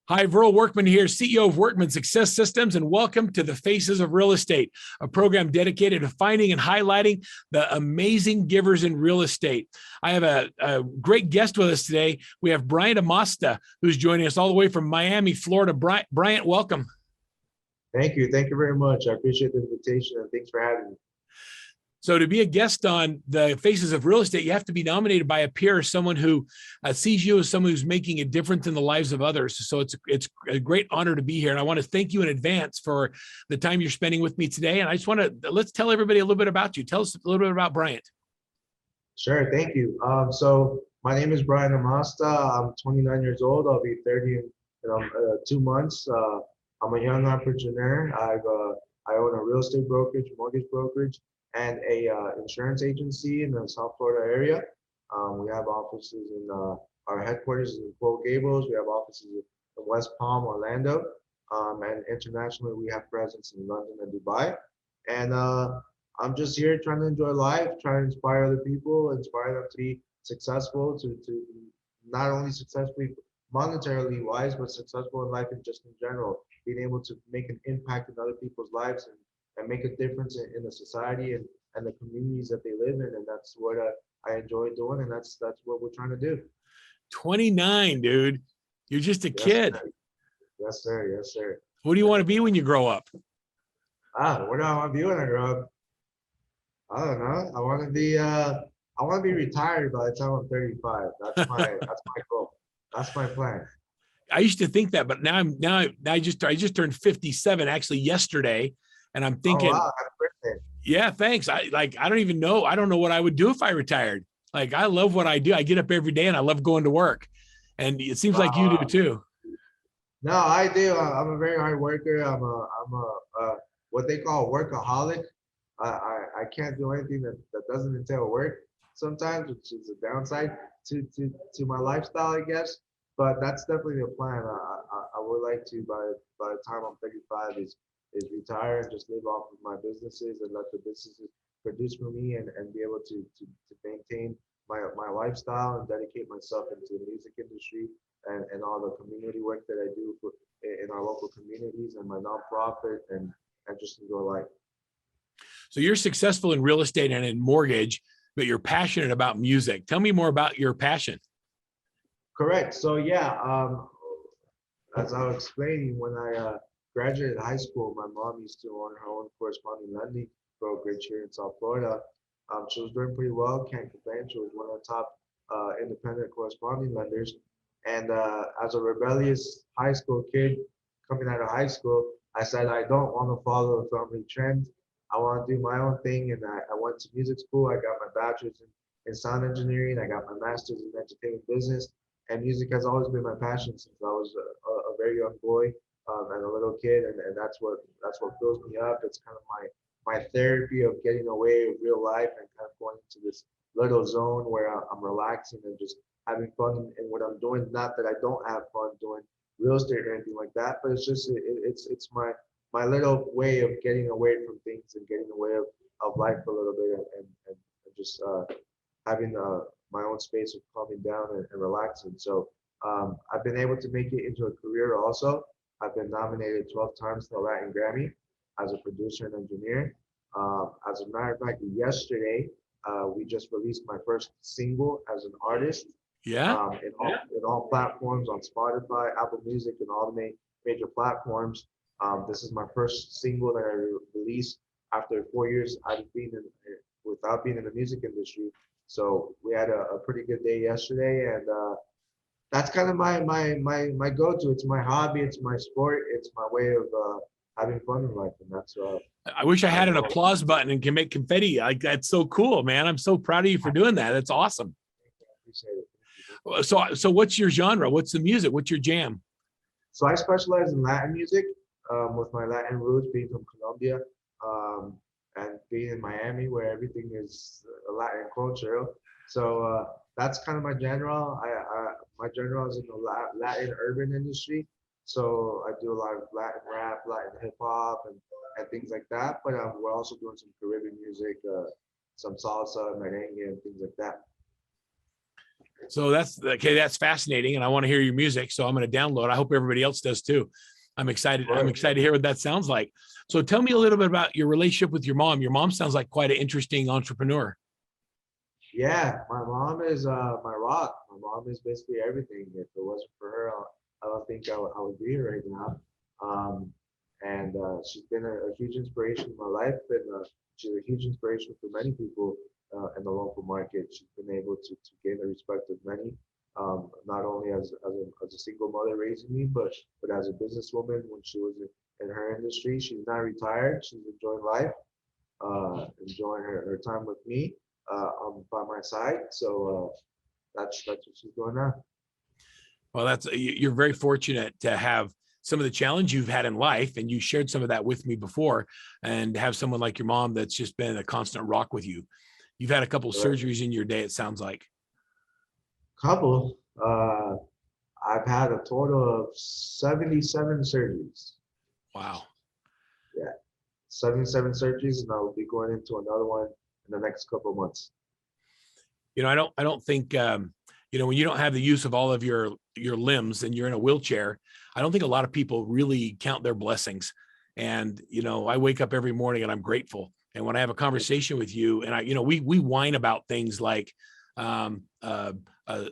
Hi, Verl Workman here, CEO of Workman Success Systems, and welcome to the Faces of Real Estate, a program dedicated to finding and highlighting the amazing givers in real estate. I have a great guest with us today. We have Bryant Amastha, who's joining us all the way from Miami, Florida. Bryant, welcome. Thank you. Thank you very much. I appreciate the invitation and thanks for having me. So to be a guest on the Faces of Real Estate, you have to be nominated by a peer, someone who sees you as someone who's making a difference in the lives of others. So it's a great honor to be here. And I want to thank you in advance for the time you're spending with me today. And I just want to, let's tell everybody a little bit about you. Tell us a little bit about Bryant. Sure. Thank you. So my name is Bryant Amastha. I'm 29 years old. I'll be 30 in 2 months. I'm a young entrepreneur. I own a real estate brokerage, mortgage brokerage, and a insurance agency in the South Florida area. We have offices in our headquarters is in Coral Gables. We have offices in West Palm, Orlando, and internationally we have presence in London and Dubai. And I'm just here trying to enjoy life, trying to inspire other people, inspire them to be successful, to not only successfully monetarily wise, but successful in life and just in general, being able to make an impact in other people's lives and make a difference in the society and the communities that they live in. And that's what I enjoy doing. And that's what we're trying to do. 29, dude. You're just a kid. Sir. Yes, sir. Yes, sir. What do you want to be when you grow up? What do I want to be when I grow up? I don't know. I want to be retired by the time I'm 35. That's my goal. That's my plan. I used to think that, but now I just turned 57 actually yesterday. And I'm thinking, oh, wow, happy birthday. Yeah, thanks. I don't even know. I don't know what I would do if I retired. Like, I love what I do. I get up every day and I love going to work. And it seems like you do too. No, I do. I'm a very hard worker. I'm a what they call workaholic. I can't do anything that doesn't entail work sometimes, which is a downside to my lifestyle, I guess. But that's definitely a plan. I would like to by the time I'm 35 is retire and just live off of my businesses and let the businesses produce for me and be able to maintain my lifestyle and dedicate myself into the music industry and all the community work that I do in our local communities and my nonprofit and just enjoy life. So you're successful in real estate and in mortgage, but you're passionate about music. Tell me more about your passion. Correct. So yeah, as I was explaining, when I graduated high school, my mom used to own her own corresponding lending brokerage here in South Florida. She was doing pretty well, can't complain. She was one of the top independent corresponding lenders. And as a rebellious high school kid coming out of high school, I said, I don't want to follow the family trend. I want to do my own thing. And I went to music school. I got my bachelor's in sound engineering. I got my master's in entertainment business. And music has always been my passion since I was a very young boy and a little kid. And that's what fills me up. It's kind of my therapy of getting away with real life and kind of going into this little zone where I'm relaxing and just having fun in what I'm doing. Not that I don't have fun doing real estate or anything like that, but it's just it's my little way of getting away from things and getting away of life a little bit and just having my own space of calming down and relaxing. So I've been able to make it into a career also. I've been nominated 12 times to the Latin Grammy as a producer and engineer. As a matter of fact, yesterday, we just released my first single as an artist. Yeah. In all platforms on Spotify, Apple Music, and all the major platforms. This is my first single that I released after 4 years without being in the music industry. So we had a pretty good day yesterday, and that's kind of my go-to. It's my hobby. It's my sport. It's my way of having fun in life, and that's. I wish I had an applause button and can make confetti. Like, that's so cool, man. I'm so proud of you for doing that. That's awesome. I appreciate it. So what's your genre? What's the music? What's your jam? So I specialize in Latin music, with my Latin roots being from Colombia, and being in Miami where everything is Latin culture. So that's kind of my genre. My genre is in the Latin urban industry. So I do a lot of Latin rap, Latin hip hop, and things like that. But we're also doing some Caribbean music, some salsa, merengue, and things like that. So that's okay. That's fascinating, and I want to hear your music. So I'm going to download. I hope everybody else does too. I'm excited. I'm Right. excited to hear what that sounds like. So tell me a little bit about your relationship with your mom. Your mom sounds like quite an interesting entrepreneur. Yeah, my mom is my rock. My mom is basically everything. If it wasn't for her, I don't think I would be here right now. Um, and she's been a huge inspiration in my life, and she's a huge inspiration for many people in the local market. She's been able to gain the respect of many, not only as a single mother raising me, but as a businesswoman when she was in her industry. She's not retired. She's enjoying life, enjoying her time with me by my side. So that's what she's doing now. Well, you're very fortunate to have some of the challenge you've had in life, and you shared some of that with me before, and have someone like your mom that's just been a constant rock with you. You've had a couple of Right. surgeries in your day, it sounds like. Couple. I've had a total of 77 surgeries. Wow. Yeah, 77 surgeries, and I will be going into another one in the next couple of months. I don't think when you don't have the use of all of your limbs and you're in a wheelchair, I don't think a lot of people really count their blessings. And I wake up every morning and I'm grateful. And when I have a conversation with you, and we whine about things like um, uh, a,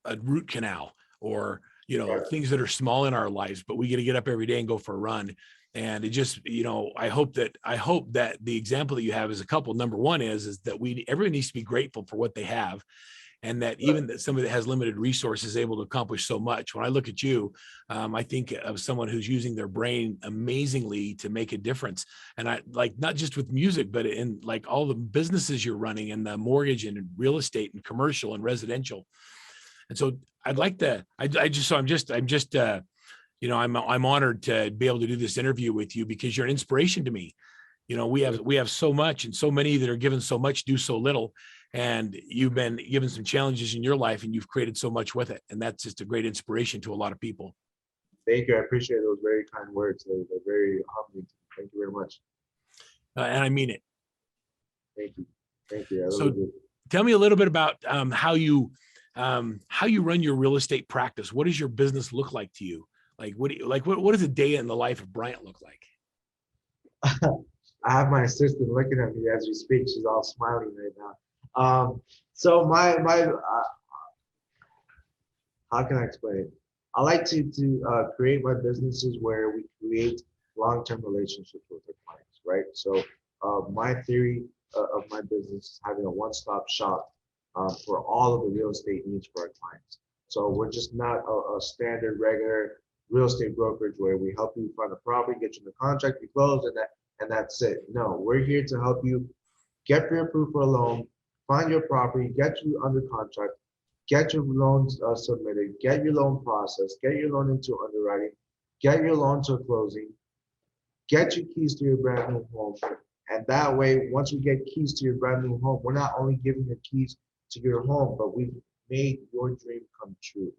a root canal, or Right. things that are small in our lives, but we get to get up every day and go for a run. And it just, I hope that the example that you have as a couple, number one is that everyone needs to be grateful for what they have, and that Right. even that somebody that has limited resources is able to accomplish so much. When I look at you, I think of someone who's using their brain amazingly to make a difference. And I like, not just with music, but in like all the businesses you're running, and the mortgage and real estate and commercial and residential. And so I'd like to, I just, so I'm just, I'm honored to be able to do this interview with you, because you're an inspiration to me. We have so much, and so many that are given so much do so little, and you've been given some challenges in your life, and you've created so much with it, and that's just a great inspiration to a lot of people. Thank you. I appreciate those very kind words. They're very humbling. Thank you very much. And I mean it. Thank you. Thank you. I really So do. tell me a little bit about how you run your real estate practice. What does your business look like to you? Like what does a day in the life of Bryant look like? I have my assistant looking at me as we speak. She's all smiling right now. So my how can I explain it? I like to create my businesses where we create long-term relationships with our clients, right? So my theory of my business is having a one-stop shop for all of the real estate needs for our clients. So we're just not a standard regular real estate brokerage where we help you find a property, get you in the contract, you close, and that's it. No, we're here to help you get pre-approved for a loan, find your property, get you under contract, get your loans submitted, get your loan processed, get your loan into underwriting, get your loan to closing, get your keys to your brand new home. And that way, once we get keys to your brand new home, we're not only giving you keys to your home, but we've made your dream come true.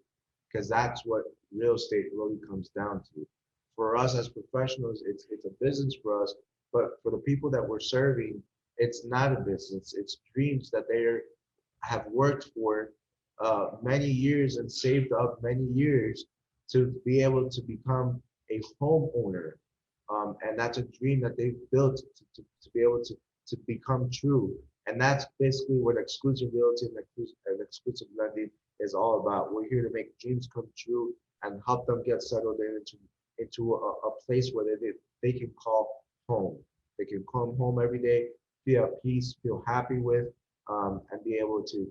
Because that's what real estate really comes down to. For us as professionals, it's a business for us, but for the people that we're serving, it's not a business. It's dreams that they have worked for many years and saved up many years to be able to become a homeowner. And that's a dream that they've built to be able to become true. And that's basically what exclusive realty and exclusive lending is all about. We're here to make dreams come true and help them get settled into a place where they can call home. They can come home every day, feel at peace, feel happy with, and be able to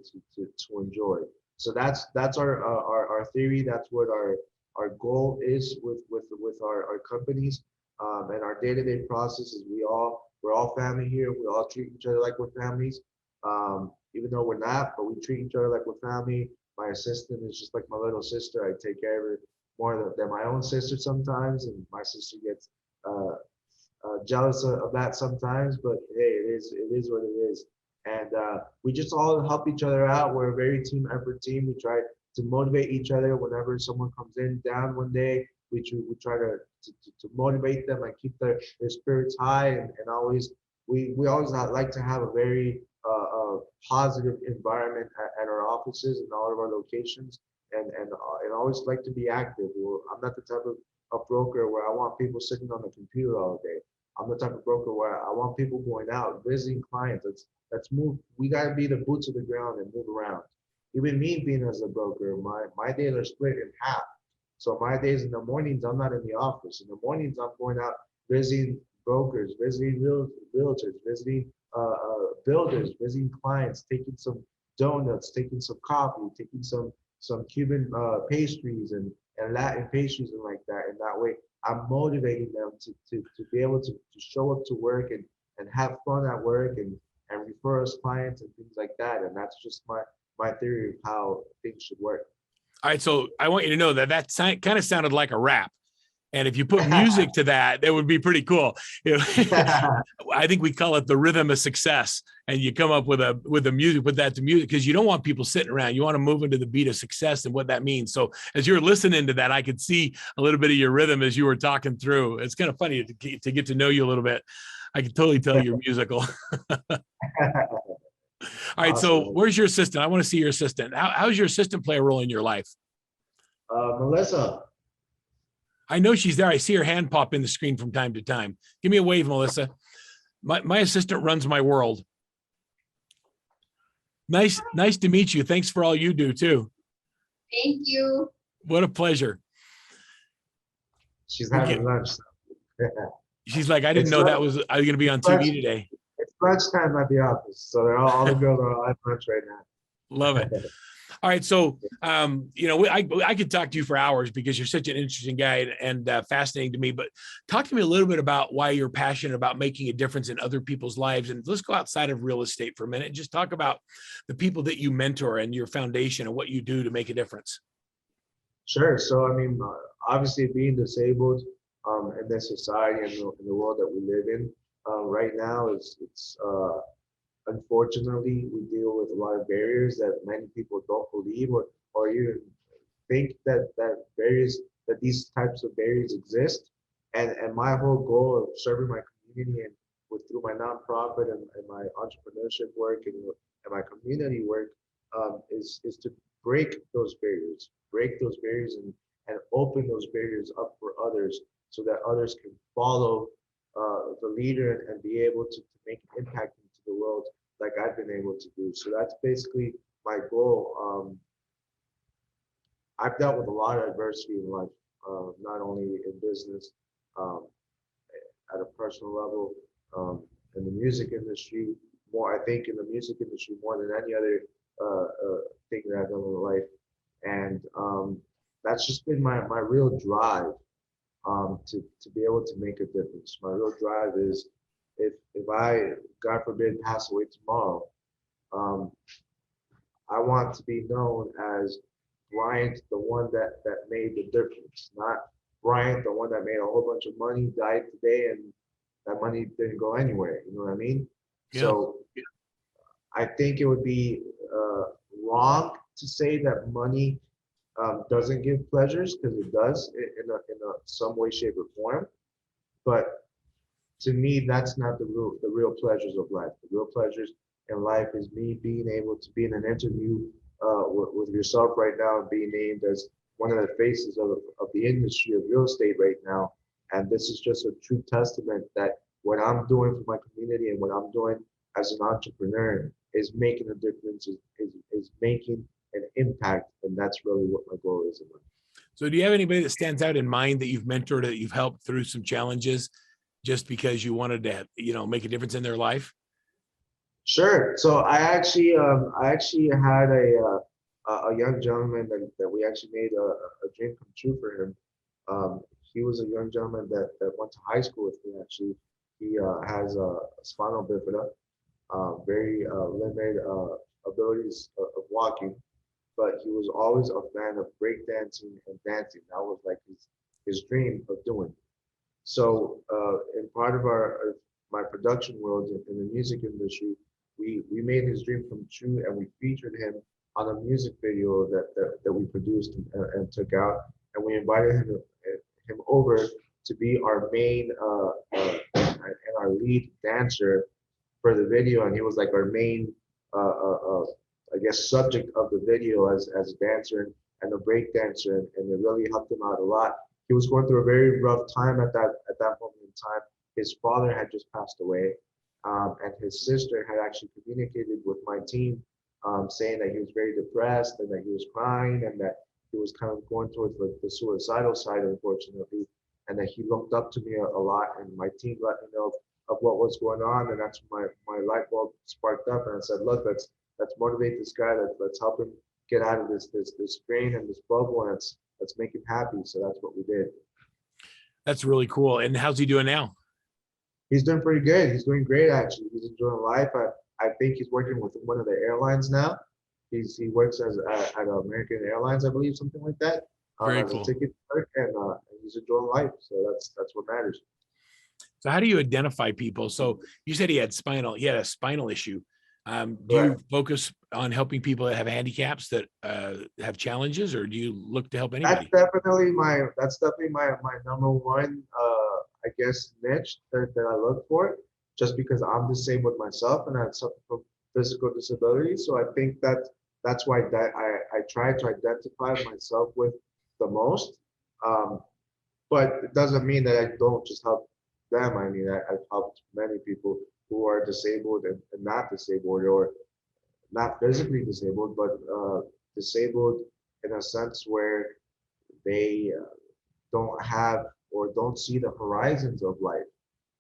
enjoy. So that's our theory. That's what our goal is with our companies, and our day-to-day process is we're all family here. We all treat each other like we're families, even though we're not, but we treat each other like we're family. My assistant is just like my little sister. I take care of her more than my own sister sometimes, and my sister gets jealous of that sometimes. But hey, it is what it is, and we just all help each other out. We're a very team effort team. We try to motivate each other whenever someone comes in down one day. We try to motivate them and keep their spirits high, and always we always like to have a very positive environment at our offices and all of our locations, and always like to be active. I'm not the type of broker where I want people sitting on the computer all day. I'm the type of broker where I want people going out, visiting clients. Let's move. We got to be the boots of the ground and move around. Even me being as a broker, my days are split in half. So my days in the mornings, I'm not in the office. In the mornings, I'm going out visiting brokers, visiting realtors, visiting builders, visiting clients, taking some donuts, taking some coffee, taking some Cuban pastries and Latin pastries and like that. And that way, I'm motivating them to be able to show up to work and have fun at work and refer us clients and things like that. And that's just my theory of how things should work. All right, so I want you to know that kind of sounded like a rap. And if you put music to that, that would be pretty cool. You know, I think we call it the rhythm of success. And you come up with a music, put that to music, because you don't want people sitting around. You want to move into the beat of success and what that means. So as you're listening to that, I could see a little bit of your rhythm as you were talking through. It's kind of funny to get to know you a little bit. I can totally tell you're musical. All right, Awesome. so where's your assistant? I want to see your assistant. How's your assistant play a role in your life? Melissa. I know she's there. I see her hand pop in the screen from time to time. Give me a wave, Melissa. My assistant runs my world. Nice to meet you. Thanks for all you do too. Thank you. What a pleasure. She's having lunch. She's like, I didn't know I was going to be on TV today. It's lunchtime at the office, so all the girls are at lunch right now. Love it. All right, so I could talk to you for hours because you're such an interesting guy and fascinating to me. But talk to me a little bit about why you're passionate about making a difference in other people's lives. And let's go outside of real estate for a minute and just talk about the people that you mentor and your foundation and what you do to make a difference. Sure. So I mean, obviously, being disabled in this society and in the world that we live in right now it's unfortunately, we deal with a lot of barriers that many people don't believe or even think that these types of barriers exist. And my whole goal of serving my community and through my nonprofit and my entrepreneurship work and my community work is to break those barriers and open those barriers up for others so that others can follow the leader and be able to make an impact into the world like I've been able to do. So that's basically my goal. I've dealt with a lot of adversity in life, not only in business, at a personal level, in the music industry, I think in the music industry more than any other thing that I've done in life. And that's just been my real drive to be able to make a difference. My real drive is if I, God forbid, pass away tomorrow, I want to be known as Bryant, the one that made the difference, not Bryant, the one that made a whole bunch of money, died today, and that money didn't go anywhere. You know what I mean? Yeah. So I think it would be wrong to say that money doesn't give pleasures, because it does in some way, shape, or form. But to me, that's not the real pleasures of life. The real pleasures in life is me being able to be in an interview with yourself right now and being named as one of the faces of the industry of real estate right now. And this is just a true testament that what I'm doing for my community and what I'm doing as an entrepreneur is making a difference, is making an impact. And that's really what my goal is in life. So do you have anybody that stands out in mind that you've mentored, that you've helped through some challenges just because you wanted to, make a difference in their life? Sure. So I actually had a young gentleman that we actually made a dream come true for him. He was a young gentleman that went to high school with me. Actually, he has a spinal bifida, very limited abilities of walking, but he was always a fan of breakdancing and dancing. That was like his dream of doing. So in part of my production world in the music industry, we made his dream come true, and we featured him on a music video that we produced and took out, and we invited him over to be our main and our lead dancer for the video, and he was like our main I guess, subject of the video as a dancer and a break dancer, and it really helped him out a lot. He was going through a very rough time at that moment in time. His father had just passed away, and his sister had actually communicated with my team, saying that he was very depressed and that he was crying and that he was kind of going towards the suicidal side, unfortunately, and that he looked up to me a lot. And my team let me know of what was going on, and that's when my light bulb sparked up, and I said, look, let's motivate this guy. Let's help him get out of this strain and this bubble, and let's make him happy. So that's what we did. That's really cool. And how's he doing now? He's doing pretty good. He's doing great, actually. He's enjoying life. I think he's working with one of the airlines now. He works at American Airlines, I believe, something like that. Very as cool. a ticket clerk, and he's enjoying life. So that's what matters. So how do you identify people? So you said he had a spinal issue. Do you focus on helping people that have handicaps, that have challenges, or do you look to help anybody? That's definitely my number one I guess niche that I look for, just because I'm disabled myself and I suffer from physical disability. So I think that's why I try to identify myself with the most. But it doesn't mean that I don't just help them. I mean, I've helped many people who are disabled and not disabled, or not physically disabled, but disabled in a sense where they don't have or don't see the horizons of life,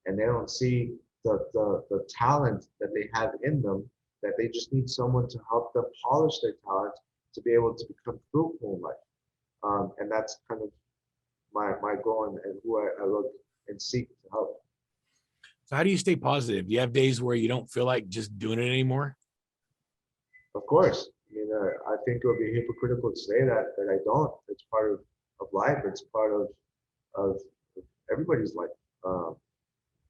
and they don't see the talent that they have in them, that they just need someone to help them polish their talent to be able to become fruitful in life. And that's kind of my goal, and who I look and seek to help. So how do you stay positive? Do you have days where you don't feel like just doing it anymore? Of course. I mean, I think it would be hypocritical to say that I don't. It's part of life. It's part of everybody's life.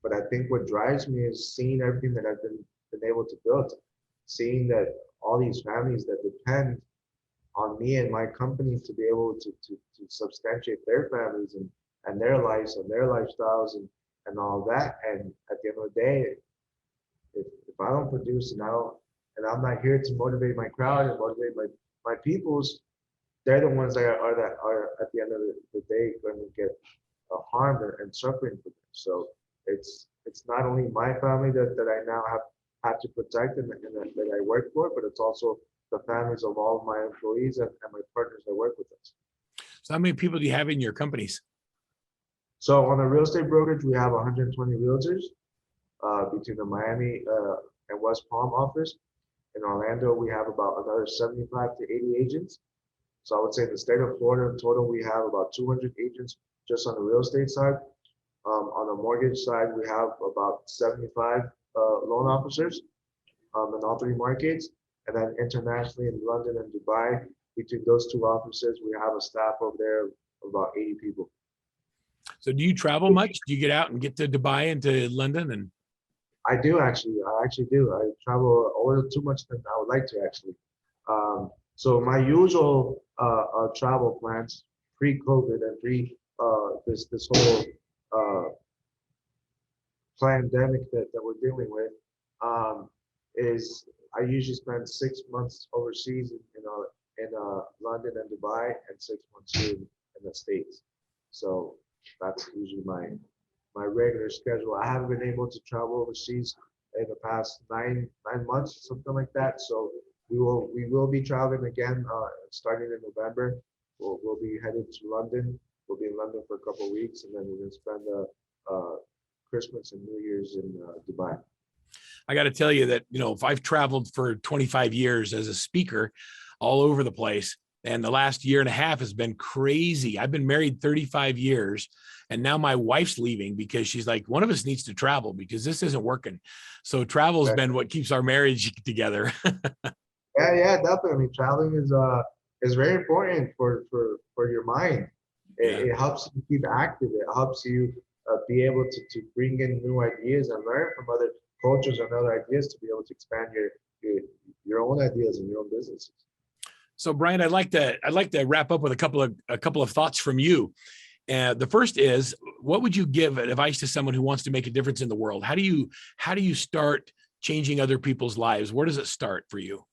But I think what drives me is seeing everything that I've been able to build, seeing that all these families that depend on me and my company to be able to substantiate their families and their lives and their lifestyles and all that. And at the end of the day, if I don't produce and I'm not here to motivate my crowd and motivate my peoples, they're the ones that are at the end of the day going to get harmed and suffering for them. So it's not only my family that I now have to protect and that I work for, but it's also the families of all of my employees and my partners that work with us. So how many people do you have in your companies? So on the real estate brokerage, we have 120 realtors between the Miami and West Palm office. In Orlando, we have about another 75 to 80 agents. So I would say in the state of Florida in total, we have about 200 agents just on the real estate side. On the mortgage side, we have about 75 loan officers in all three markets. And then internationally in London and Dubai, between those two offices, we have a staff over there of about 80 people. So do you travel much? Do you get out and get to Dubai and to London? And I do actually. I actually do. I travel a little too much than I would like to actually. So my usual travel plans pre-COVID and pre this whole pandemic that we're dealing with is I usually spend 6 months overseas in London and Dubai, and 6 months here in the States. So that's usually my regular schedule. I haven't been able to travel overseas in the past nine months, something like that. So we will be traveling again starting in November. We'll be headed to London. We'll be in London for a couple of weeks, and then we're gonna spend Christmas and New Year's in Dubai. I got to tell you that, if I've traveled for 25 years as a speaker all over the place, and the last year and a half has been crazy. I've been married 35 years, and now my wife's leaving because she's like, one of us needs to travel because this isn't working. So travel has been what keeps our marriage together. Yeah, definitely. I mean, traveling is very important for your mind. It helps you keep active. It helps you be able to bring in new ideas and learn from other cultures and other ideas to be able to expand your own ideas and your own businesses. So Bryant, I'd like to wrap up with a couple of thoughts from you. The first is, what would you give advice to someone who wants to make a difference in the world? How do you start changing other people's lives? Where does it start for you?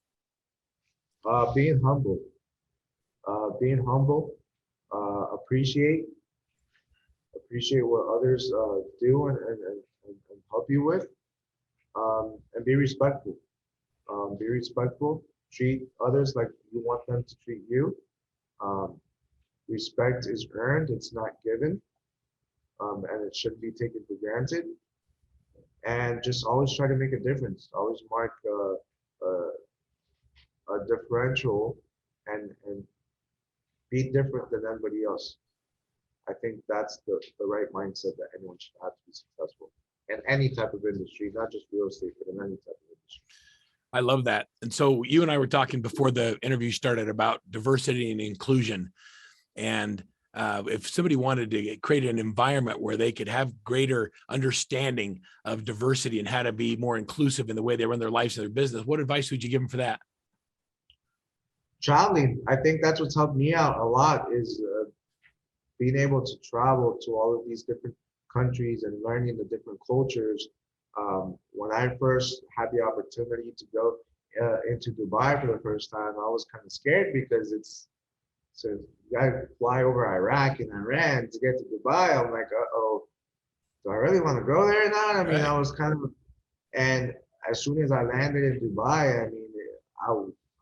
Being humble. Being humble. Appreciate what others do and help you with. And be respectful. Be respectful. Treat others like you want them to treat you. Respect is earned, it's not given, and it shouldn't be taken for granted. And just always try to make a difference. Always mark a differential and be different than anybody else. I think that's the right mindset that anyone should have to be successful in any type of industry, not just real estate, but in any type of industry. I love that. And so you and I were talking before the interview started about diversity and inclusion. And if somebody wanted to create an environment where they could have greater understanding of diversity and how to be more inclusive in the way they run their lives and their business, what advice would you give them for that? Traveling, I think that's what's helped me out a lot is being able to travel to all of these different countries and learning the different cultures. When I first had the opportunity to go into Dubai for the first time, I was kind of scared because so you gotta fly over Iraq and Iran to get to Dubai. I'm like, uh-oh, do I really want to go there or not? I mean, I was kind of, and as soon as I landed in Dubai, I mean,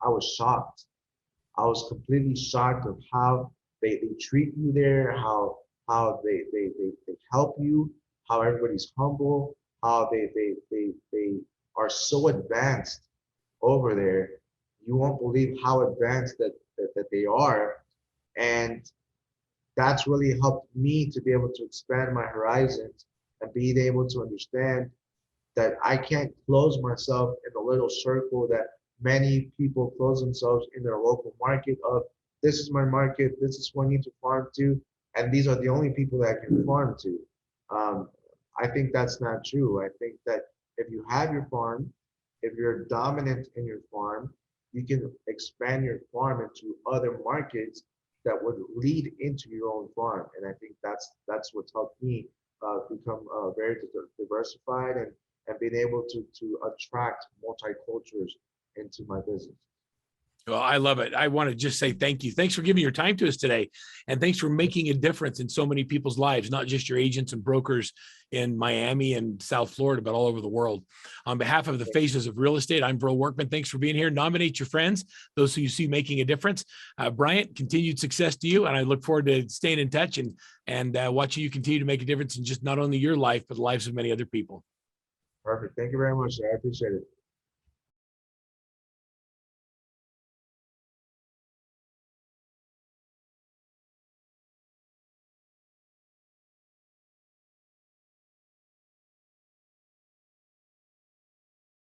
I was shocked. I was completely shocked of how they treat you there, how they help you, how everybody's humble, how they are so advanced over there. You won't believe how advanced that they are. And that's really helped me to be able to expand my horizons and being able to understand that I can't close myself in the little circle that many people close themselves in their local market of this is my market, this is who I need to farm to, and these are the only people that I can farm to. I think that's not true. I think that if you have your farm, if you're dominant in your farm, you can expand your farm into other markets that would lead into your own farm. And I think that's what's helped me become very diversified and being able to attract multi-cultures into my business. Well, I love it. I want to just say thank you. Thanks for giving your time to us today. And thanks for making a difference in so many people's lives, not just your agents and brokers in Miami and South Florida, but all over the world. On behalf of the Faces of Real Estate, I'm Bro Workman. Thanks for being here. Nominate your friends, those who you see making a difference. Bryant, continued success to you. And I look forward to staying in touch and watching you continue to make a difference in just not only your life, but the lives of many other people. Perfect. Thank you very much. I appreciate it.